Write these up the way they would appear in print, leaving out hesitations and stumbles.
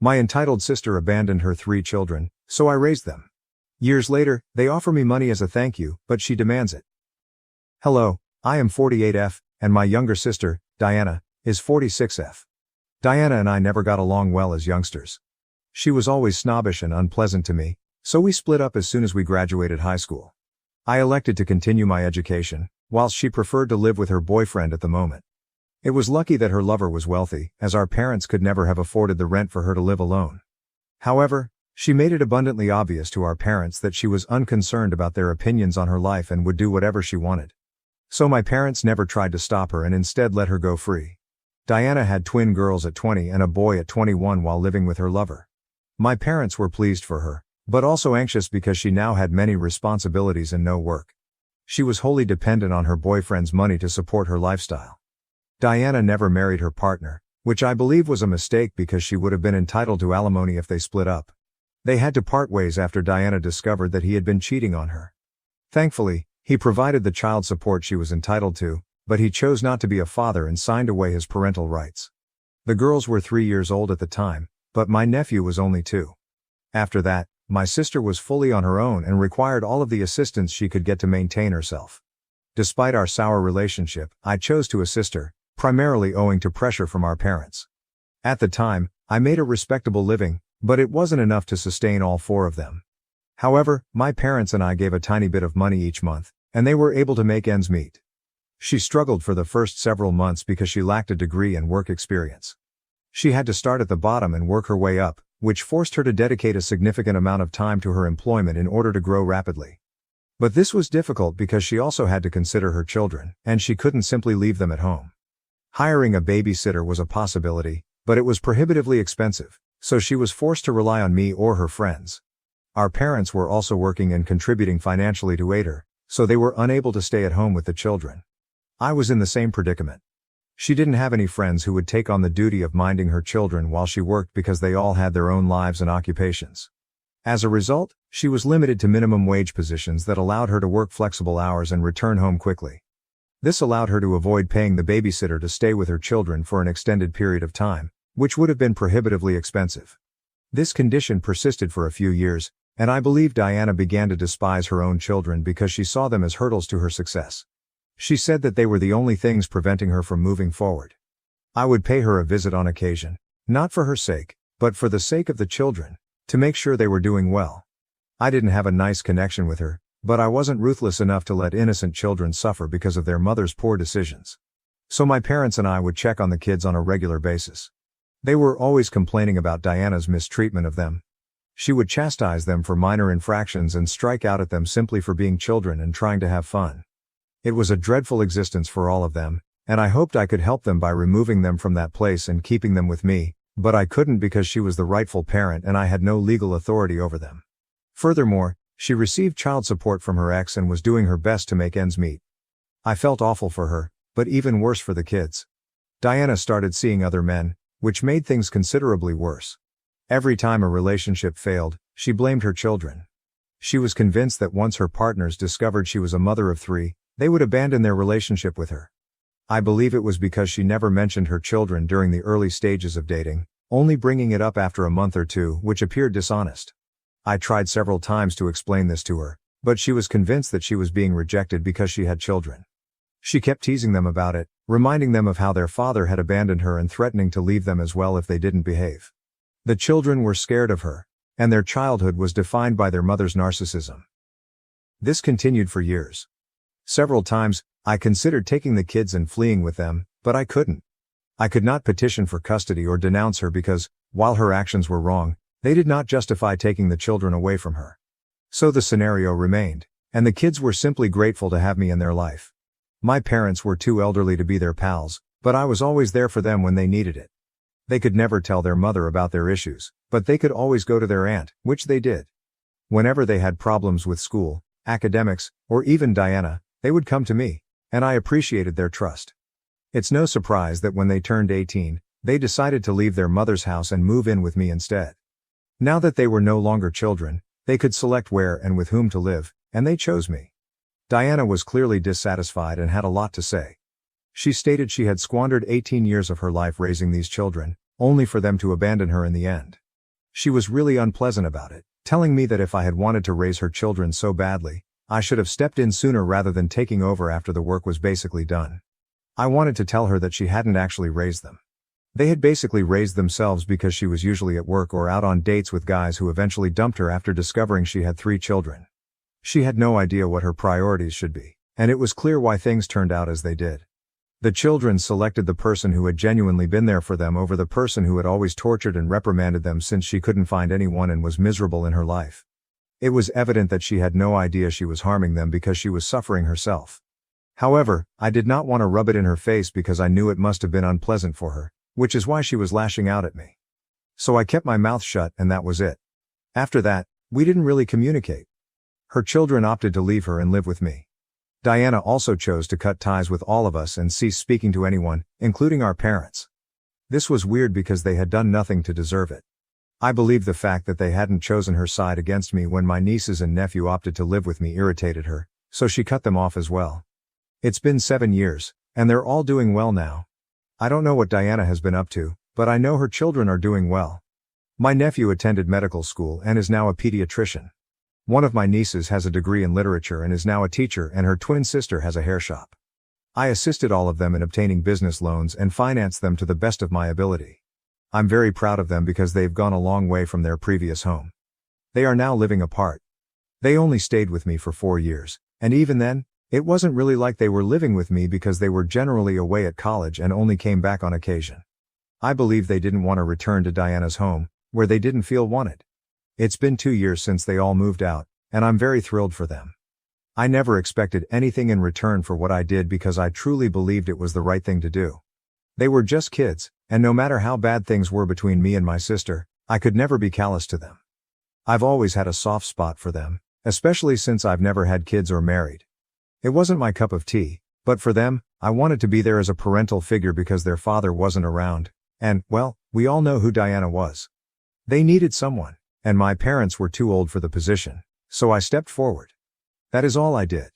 My entitled sister abandoned her 3 children, so I raised them. Years later, they offer me money as a thank you, but she demands it. Hello, I am 48F, and my younger sister, Diana, is 46F. Diana and I never got along well as youngsters. She was always snobbish and unpleasant to me, so we split up as soon as we graduated high school. I elected to continue my education, whilst she preferred to live with her boyfriend at the moment. It was lucky that her lover was wealthy, as our parents could never have afforded the rent for her to live alone. However, she made it abundantly obvious to our parents that she was unconcerned about their opinions on her life and would do whatever she wanted. So my parents never tried to stop her and instead let her go free. Diana had twin girls at 20 and a boy at 21 while living with her lover. My parents were pleased for her, but also anxious because she now had many responsibilities and no work. She was wholly dependent on her boyfriend's money to support her lifestyle. Diana never married her partner, which I believe was a mistake because she would have been entitled to alimony if they split up. They had to part ways after Diana discovered that he had been cheating on her. Thankfully, he provided the child support she was entitled to, but he chose not to be a father and signed away his parental rights. The girls were 3 years old at the time, but my nephew was only 2. After that, my sister was fully on her own and required all of the assistance she could get to maintain herself. Despite our sour relationship, I chose to assist her, primarily owing to pressure from our parents. At the time, I made a respectable living, but it wasn't enough to sustain all 4 of them. However, my parents and I gave a tiny bit of money each month, and they were able to make ends meet. She struggled for the first several months because she lacked a degree and work experience. She had to start at the bottom and work her way up, which forced her to dedicate a significant amount of time to her employment in order to grow rapidly. But this was difficult because she also had to consider her children, and she couldn't simply leave them at home. Hiring a babysitter was a possibility, but it was prohibitively expensive, so she was forced to rely on me or her friends. Our parents were also working and contributing financially to aid her, so they were unable to stay at home with the children. I was in the same predicament. She didn't have any friends who would take on the duty of minding her children while she worked because they all had their own lives and occupations. As a result, she was limited to minimum wage positions that allowed her to work flexible hours and return home quickly. This allowed her to avoid paying the babysitter to stay with her children for an extended period of time, which would have been prohibitively expensive. This condition persisted for a few years, and I believe Diana began to despise her own children because she saw them as hurdles to her success. She said that they were the only things preventing her from moving forward. I would pay her a visit on occasion, not for her sake, but for the sake of the children, to make sure they were doing well. I didn't have a nice connection with her, but I wasn't ruthless enough to let innocent children suffer because of their mother's poor decisions. So my parents and I would check on the kids on a regular basis. They were always complaining about Diana's mistreatment of them. She would chastise them for minor infractions and strike out at them simply for being children and trying to have fun. It was a dreadful existence for all of them, and I hoped I could help them by removing them from that place and keeping them with me, but I couldn't because she was the rightful parent and I had no legal authority over them. Furthermore, she received child support from her ex and was doing her best to make ends meet. I felt awful for her, but even worse for the kids. Diana started seeing other men, which made things considerably worse. Every time a relationship failed, she blamed her children. She was convinced that once her partners discovered she was a mother of 3, they would abandon their relationship with her. I believe it was because she never mentioned her children during the early stages of dating, only bringing it up after a month or 2, which appeared dishonest. I tried several times to explain this to her, but she was convinced that she was being rejected because she had children. She kept teasing them about it, reminding them of how their father had abandoned her and threatening to leave them as well if they didn't behave. The children were scared of her, and their childhood was defined by their mother's narcissism. This continued for years. Several times, I considered taking the kids and fleeing with them, but I couldn't. I could not petition for custody or denounce her because, while her actions were wrong, they did not justify taking the children away from her. So the scenario remained, and the kids were simply grateful to have me in their life. My parents were too elderly to be their pals, but I was always there for them when they needed it. They could never tell their mother about their issues, but they could always go to their aunt, which they did. Whenever they had problems with school, academics, or even Diana, they would come to me, and I appreciated their trust. It's no surprise that when they turned 18, they decided to leave their mother's house and move in with me instead. Now that they were no longer children, they could select where and with whom to live, and they chose me. Diana was clearly dissatisfied and had a lot to say. She stated she had squandered 18 years of her life raising these children, only for them to abandon her in the end. She was really unpleasant about it, telling me that if I had wanted to raise her children so badly, I should have stepped in sooner rather than taking over after the work was basically done. I wanted to tell her that she hadn't actually raised them. They had basically raised themselves because she was usually at work or out on dates with guys who eventually dumped her after discovering she had 3 children. She had no idea what her priorities should be, and it was clear why things turned out as they did. The children selected the person who had genuinely been there for them over the person who had always tortured and reprimanded them since she couldn't find anyone and was miserable in her life. It was evident that she had no idea she was harming them because she was suffering herself. However, I did not want to rub it in her face because I knew it must have been unpleasant for her, which is why she was lashing out at me. So I kept my mouth shut and that was it. After that, we didn't really communicate. Her children opted to leave her and live with me. Diana also chose to cut ties with all of us and cease speaking to anyone, including our parents. This was weird because they had done nothing to deserve it. I believe the fact that they hadn't chosen her side against me when my nieces and nephew opted to live with me irritated her, so she cut them off as well. It's been 7 years, and they're all doing well now. I don't know what Diana has been up to, but I know her children are doing well. My nephew attended medical school and is now a pediatrician. One of my nieces has a degree in literature and is now a teacher, and her twin sister has a hair shop. I assisted all of them in obtaining business loans and financed them to the best of my ability. I'm very proud of them because they've gone a long way from their previous home. They are now living apart. They only stayed with me for 4 years, and even then, it wasn't really like they were living with me because they were generally away at college and only came back on occasion. I believe they didn't want to return to Diana's home, where they didn't feel wanted. It's been 2 years since they all moved out, and I'm very thrilled for them. I never expected anything in return for what I did because I truly believed it was the right thing to do. They were just kids, and no matter how bad things were between me and my sister, I could never be callous to them. I've always had a soft spot for them, especially since I've never had kids or married. It wasn't my cup of tea, but for them, I wanted to be there as a parental figure because their father wasn't around, and, well, we all know who Diana was. They needed someone, and my parents were too old for the position, so I stepped forward. That is all I did.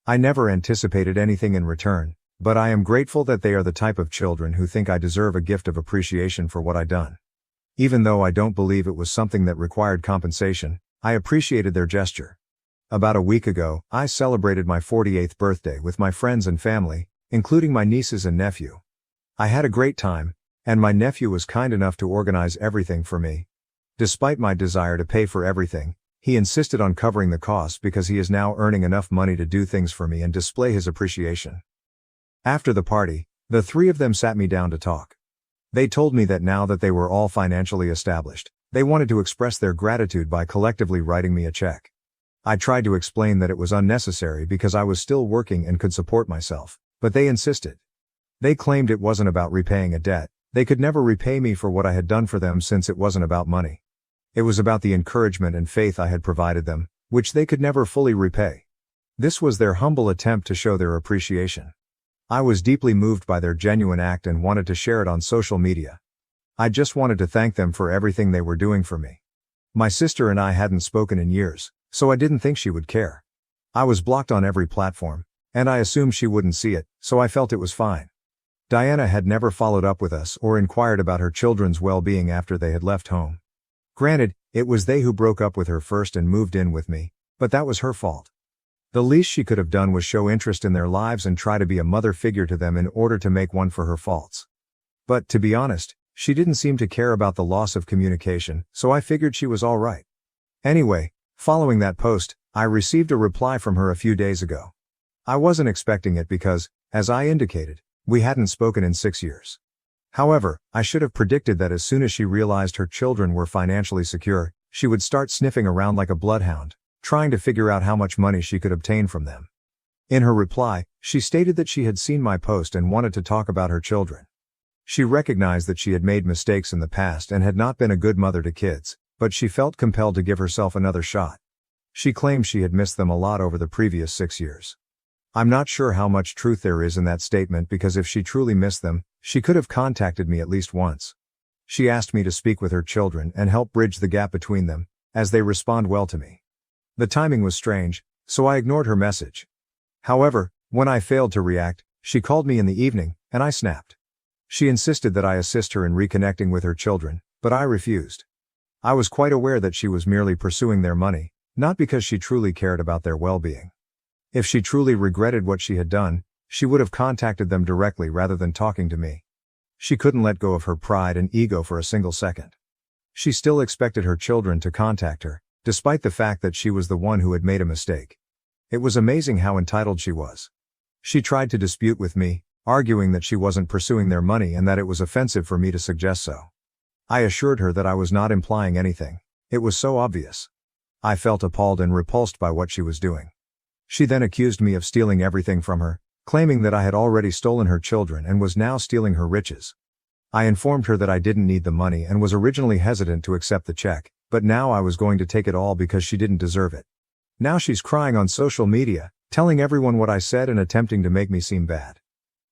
I never anticipated anything in return, but I am grateful that they are the type of children who think I deserve a gift of appreciation for what I done. Even though I don't believe it was something that required compensation, I appreciated their gesture. About a week ago, I celebrated my 48th birthday with my friends and family, including my nieces and nephew. I had a great time, and my nephew was kind enough to organize everything for me. Despite my desire to pay for everything, he insisted on covering the costs because he is now earning enough money to do things for me and display his appreciation. After the party, the 3 of them sat me down to talk. They told me that now that they were all financially established, they wanted to express their gratitude by collectively writing me a check. I tried to explain that it was unnecessary because I was still working and could support myself, but they insisted. They claimed it wasn't about repaying a debt. They could never repay me for what I had done for them since it wasn't about money. It was about the encouragement and faith I had provided them, which they could never fully repay. This was their humble attempt to show their appreciation. I was deeply moved by their genuine act and wanted to share it on social media. I just wanted to thank them for everything they were doing for me. My sister and I hadn't spoken in years, so I didn't think she would care. I was blocked on every platform, and I assumed she wouldn't see it, so I felt it was fine. Diana had never followed up with us or inquired about her children's well-being after they had left home. Granted, it was they who broke up with her first and moved in with me, but that was her fault. The least she could have done was show interest in their lives and try to be a mother figure to them in order to make one for her faults. But, to be honest, she didn't seem to care about the loss of communication, so I figured she was all right. Anyway, following that post, I received a reply from her a few days ago. I wasn't expecting it because, as I indicated, we hadn't spoken in 6 years. However, I should have predicted that as soon as she realized her children were financially secure, she would start sniffing around like a bloodhound, trying to figure out how much money she could obtain from them. In her reply, she stated that she had seen my post and wanted to talk about her children. She recognized that she had made mistakes in the past and had not been a good mother to kids, but she felt compelled to give herself another shot. She claimed she had missed them a lot over the previous 6 years. I'm not sure how much truth there is in that statement because if she truly missed them, she could have contacted me at least once. She asked me to speak with her children and help bridge the gap between them, as they respond well to me. The timing was strange, so I ignored her message. However, when I failed to react, she called me in the evening, and I snapped. She insisted that I assist her in reconnecting with her children, but I refused. I was quite aware that she was merely pursuing their money, not because she truly cared about their well-being. If she truly regretted what she had done, she would have contacted them directly rather than talking to me. She couldn't let go of her pride and ego for a single second. She still expected her children to contact her, despite the fact that she was the one who had made a mistake. It was amazing how entitled she was. She tried to dispute with me, arguing that she wasn't pursuing their money and that it was offensive for me to suggest so. I assured her that I was not implying anything. It was so obvious. I felt appalled and repulsed by what she was doing. She then accused me of stealing everything from her, claiming that I had already stolen her children and was now stealing her riches. I informed her that I didn't need the money and was originally hesitant to accept the check, but now I was going to take it all because she didn't deserve it. Now she's crying on social media, telling everyone what I said and attempting to make me seem bad.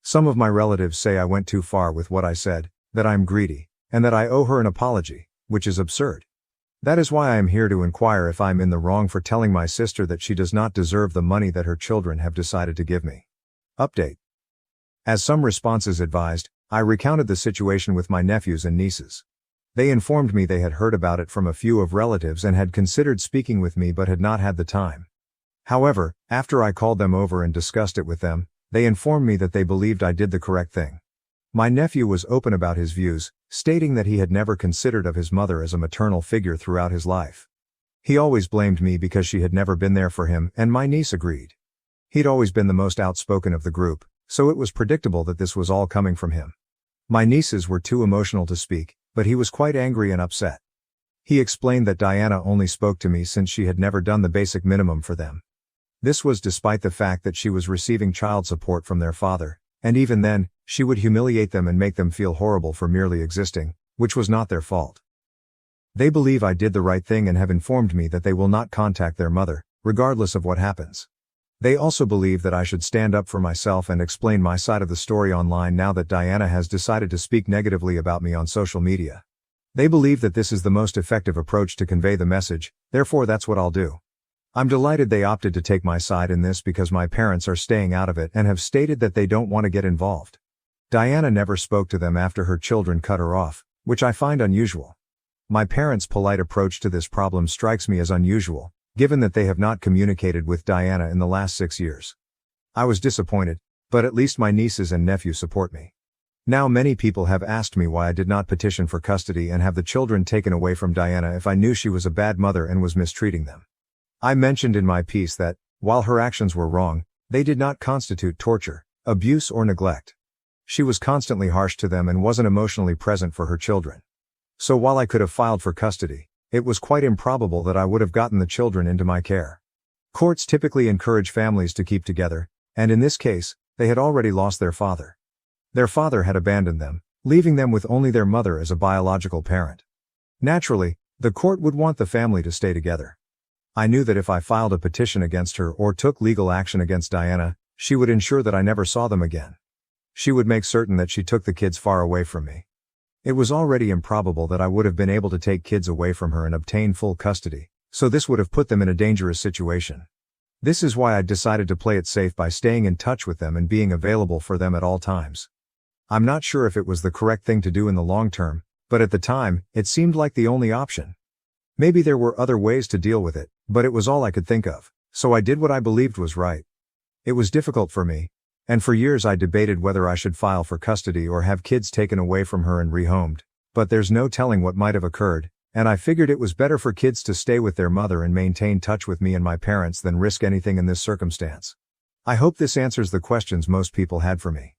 Some of my relatives say I went too far with what I said, that I'm greedy, and that I owe her an apology, which is absurd. That is why I am here to inquire if I'm in the wrong for telling my sister that she does not deserve the money that her children have decided to give me. Update. As some responses advised, I recounted the situation with my nephews and nieces. They informed me they had heard about it from a few of relatives and had considered speaking with me but had not had the time. However, after I called them over and discussed it with them, they informed me that they believed I did the correct thing. My nephew was open about his views, stating that he had never considered of his mother as a maternal figure throughout his life. He always blamed me because she had never been there for him, and my niece agreed. He'd always been the most outspoken of the group, so it was predictable that this was all coming from him. My nieces were too emotional to speak, but he was quite angry and upset. He explained that Diana only spoke to me since she had never done the basic minimum for them. This was despite the fact that she was receiving child support from their father, and even then, she would humiliate them and make them feel horrible for merely existing, which was not their fault. They believe I did the right thing and have informed me that they will not contact their mother, regardless of what happens. They also believe that I should stand up for myself and explain my side of the story online now that Diana has decided to speak negatively about me on social media. They believe that this is the most effective approach to convey the message, therefore that's what I'll do. I'm delighted they opted to take my side in this because my parents are staying out of it and have stated that they don't want to get involved. Diana never spoke to them after her children cut her off, which I find unusual. My parents' polite approach to this problem strikes me as unusual, given that they have not communicated with Diana in the last 6 years. I was disappointed, but at least my nieces and nephew support me. Now many people have asked me why I did not petition for custody and have the children taken away from Diana if I knew she was a bad mother and was mistreating them. I mentioned in my piece that, while her actions were wrong, they did not constitute torture, abuse or neglect. She was constantly harsh to them and wasn't emotionally present for her children. So while I could have filed for custody, it was quite improbable that I would have gotten the children into my care. Courts typically encourage families to keep together, and in this case, they had already lost their father. Their father had abandoned them, leaving them with only their mother as a biological parent. Naturally, the court would want the family to stay together. I knew that if I filed a petition against her or took legal action against Diana, she would ensure that I never saw them again. She would make certain that she took the kids far away from me. It was already improbable that I would have been able to take kids away from her and obtain full custody, so this would have put them in a dangerous situation. This is why I decided to play it safe by staying in touch with them and being available for them at all times. I'm not sure if it was the correct thing to do in the long term, but at the time, it seemed like the only option. Maybe there were other ways to deal with it, but it was all I could think of, so I did what I believed was right. It was difficult for me, and for years I debated whether I should file for custody or have kids taken away from her and rehomed, but there's no telling what might have occurred, and I figured it was better for kids to stay with their mother and maintain touch with me and my parents than risk anything in this circumstance. I hope this answers the questions most people had for me.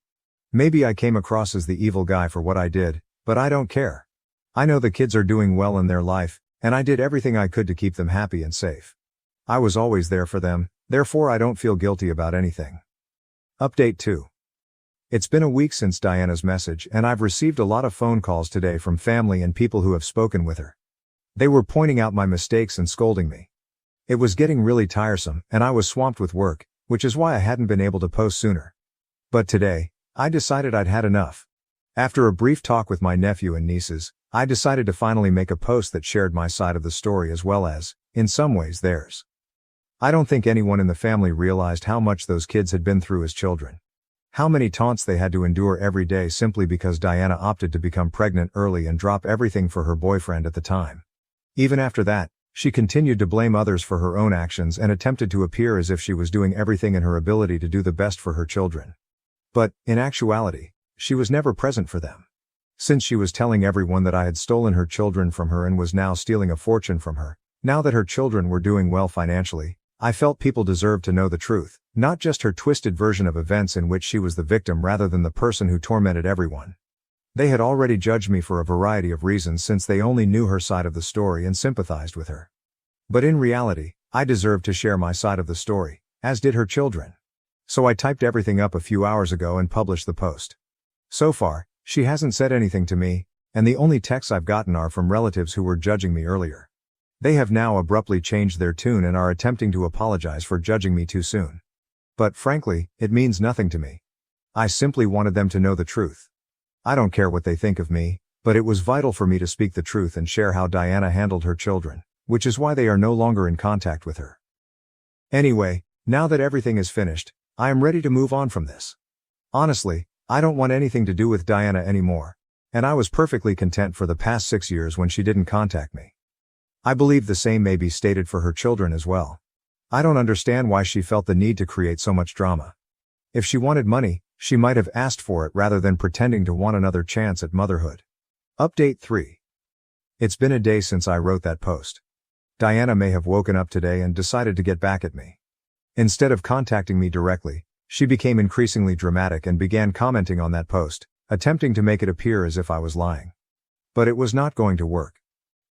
Maybe I came across as the evil guy for what I did, but I don't care. I know the kids are doing well in their life, and I did everything I could to keep them happy and safe. I was always there for them, therefore I don't feel guilty about anything. Update 2. It's been a week since Diana's message and I've received a lot of phone calls today from family and people who have spoken with her. They were pointing out my mistakes and scolding me. It was getting really tiresome and I was swamped with work, which is why I hadn't been able to post sooner. But today, I decided I'd had enough. After a brief talk with my nephew and nieces, I decided to finally make a post that shared my side of the story as well as, in some ways, theirs. I don't think anyone in the family realized how much those kids had been through as children. How many taunts they had to endure every day simply because Diana opted to become pregnant early and drop everything for her boyfriend at the time. Even after that, she continued to blame others for her own actions and attempted to appear as if she was doing everything in her ability to do the best for her children. But, in actuality, she was never present for them. Since she was telling everyone that I had stolen her children from her and was now stealing a fortune from her, now that her children were doing well financially, I felt people deserved to know the truth, not just her twisted version of events in which she was the victim rather than the person who tormented everyone. They had already judged me for a variety of reasons since they only knew her side of the story and sympathized with her. But in reality, I deserved to share my side of the story, as did her children. So I typed everything up a few hours ago and published the post. So far, she hasn't said anything to me, and the only texts I've gotten are from relatives who were judging me earlier. They have now abruptly changed their tune and are attempting to apologize for judging me too soon. But frankly, it means nothing to me. I simply wanted them to know the truth. I don't care what they think of me, but it was vital for me to speak the truth and share how Diana handled her children, which is why they are no longer in contact with her. Anyway, now that everything is finished, I am ready to move on from this. Honestly, I don't want anything to do with Diana anymore, and I was perfectly content for the past 6 years when she didn't contact me. I believe the same may be stated for her children as well. I don't understand why she felt the need to create so much drama. If she wanted money, she might have asked for it rather than pretending to want another chance at motherhood. Update 3. It's been a day since I wrote that post. Diana may have woken up today and decided to get back at me. Instead of contacting me directly, she became increasingly dramatic and began commenting on that post, attempting to make it appear as if I was lying. But it was not going to work.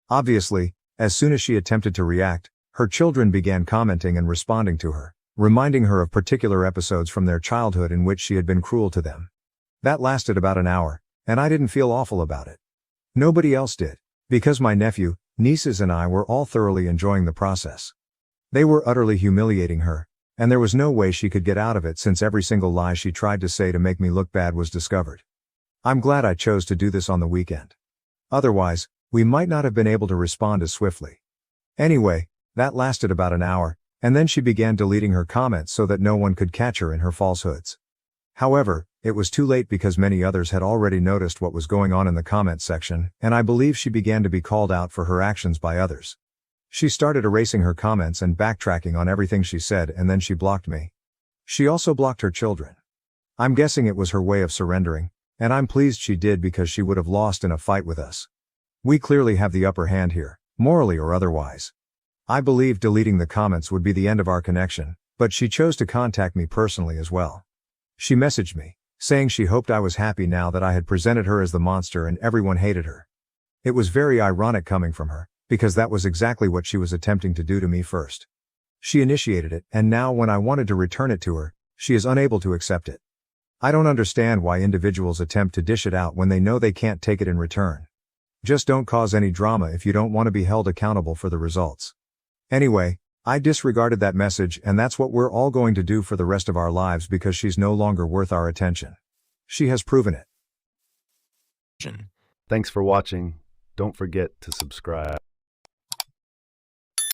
Obviously, as soon as she attempted to react, her children began commenting and responding to her, reminding her of particular episodes from their childhood in which she had been cruel to them. That lasted about an hour, and I didn't feel awful about it. Nobody else did, because my nephew, nieces and I were all thoroughly enjoying the process. They were utterly humiliating her, and there was no way she could get out of it since every single lie she tried to say to make me look bad was discovered. I'm glad I chose to do this on the weekend. Otherwise, we might not have been able to respond as swiftly. Anyway, that lasted about an hour, and then she began deleting her comments so that no one could catch her in her falsehoods. However, it was too late because many others had already noticed what was going on in the comments section, and I believe she began to be called out for her actions by others. She started erasing her comments and backtracking on everything she said, and then she blocked me. She also blocked her children. I'm guessing it was her way of surrendering, and I'm pleased she did because she would have lost in a fight with us. We clearly have the upper hand here, morally or otherwise. I believed deleting the comments would be the end of our connection, but she chose to contact me personally as well. She messaged me, saying she hoped I was happy now that I had presented her as the monster and everyone hated her. It was very ironic coming from her, because that was exactly what she was attempting to do to me first. She initiated it, and now when I wanted to return it to her, she is unable to accept it. I don't understand why individuals attempt to dish it out when they know they can't take it in return. Just don't cause any drama if you don't want to be held accountable for the results. Anyway, I disregarded that message, and that's what we're all going to do for the rest of our lives because she's no longer worth our attention. She has proven it. Thanks for watching. Don't forget to subscribe.